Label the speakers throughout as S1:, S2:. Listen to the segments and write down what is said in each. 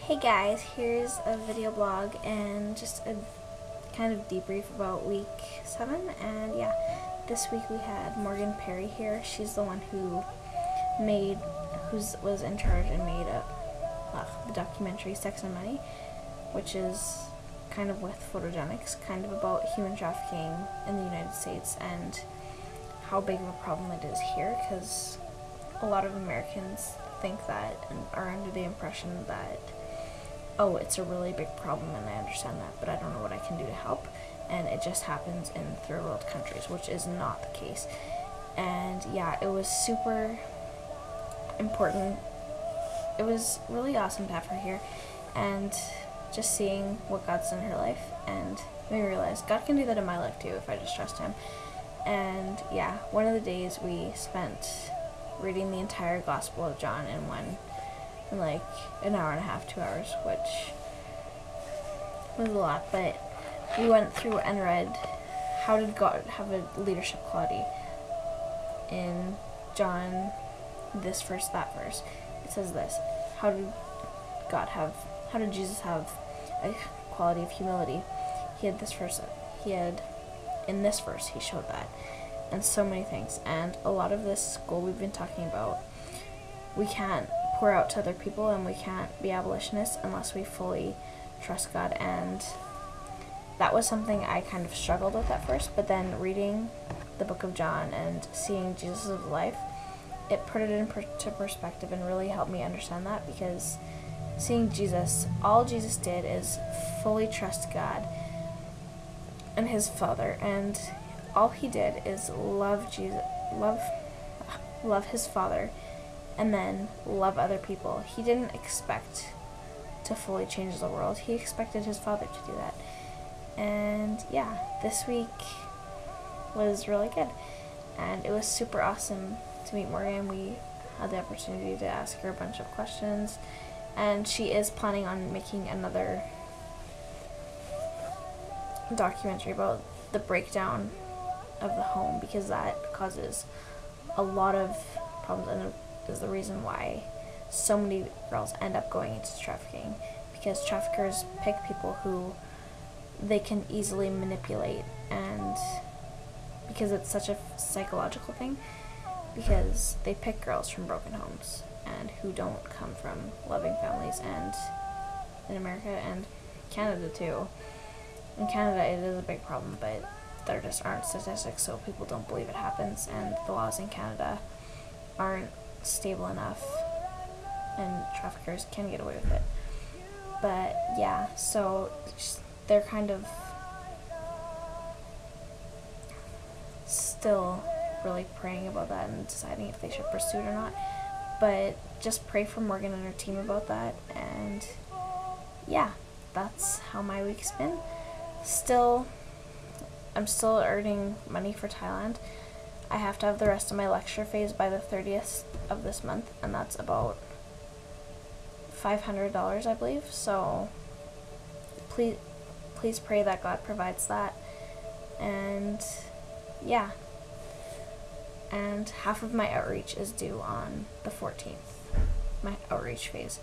S1: Hey guys, here's a video blog and just a kind of debrief about week 7. And yeah, this week we had Morgan Perry here. She's the one who was in charge and made the documentary Sex and Money, which is kind of with photogenics, kind of about human trafficking in the United States and how big of a problem it is here, because a lot of Americans think that and are under the impression that, oh, it's a really big problem and I understand that, but I don't know what I can do to help, and it just happens in third world countries, which is not the case. And yeah, it was super important. It was really awesome to have her here, and just seeing what God's done in her life, and made me realize God can do that in my life too if I just trust Him. And yeah, one of the days we spent reading the entire Gospel of John in like an hour and a half, 2 hours, which was a lot, but we went through and read how did God have a leadership quality in John, this verse, that verse. It says this: how did Jesus have a quality of humility? In this verse he showed that, and so many things. And a lot of this goal we've been talking about, we can't pour out to other people and we can't be abolitionists unless we fully trust God. And that was something I kind of struggled with at first, but then reading the book of John and seeing Jesus' life, it put it into perspective and really helped me understand that, because seeing Jesus, all Jesus did is fully trust God and His Father, and all He did is love His Father, and then love other people. He didn't expect to fully change the world. He expected His Father to do that. And yeah, this week was really good, and it was super awesome to meet Morgan. We had the opportunity to ask her a bunch of questions, and she is planning on making another documentary about the breakdown of the home, because that causes a lot of problems and is the reason why so many girls end up going into trafficking, because traffickers pick people who they can easily manipulate, and because it's such a psychological thing, because they pick girls from broken homes and who don't come from loving families, and in America and Canada too. In Canada it is a big problem, but there just aren't statistics, so people don't believe it happens, and the laws in Canada aren't stable enough and traffickers can get away with it. But yeah, so they're kind of still really praying about that and deciding if they should pursue it or not, but just pray for Morgan and her team about that. And yeah, that's how my week's been. I'm still earning money for Thailand. I have to have the rest of my lecture phase by the 30th of this month, and that's about $500, I believe. So please pray that God provides that. And yeah, and half of my outreach is due on the 14th, my outreach phase,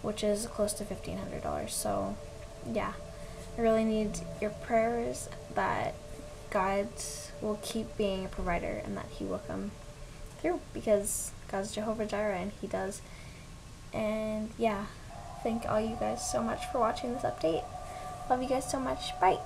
S1: which is close to $1,500. So yeah, I really need your prayers that God will keep being a provider and that He will come through, because God's Jehovah Jireh and He does. And yeah, thank all you guys so much for watching this update. Love you guys so much. Bye.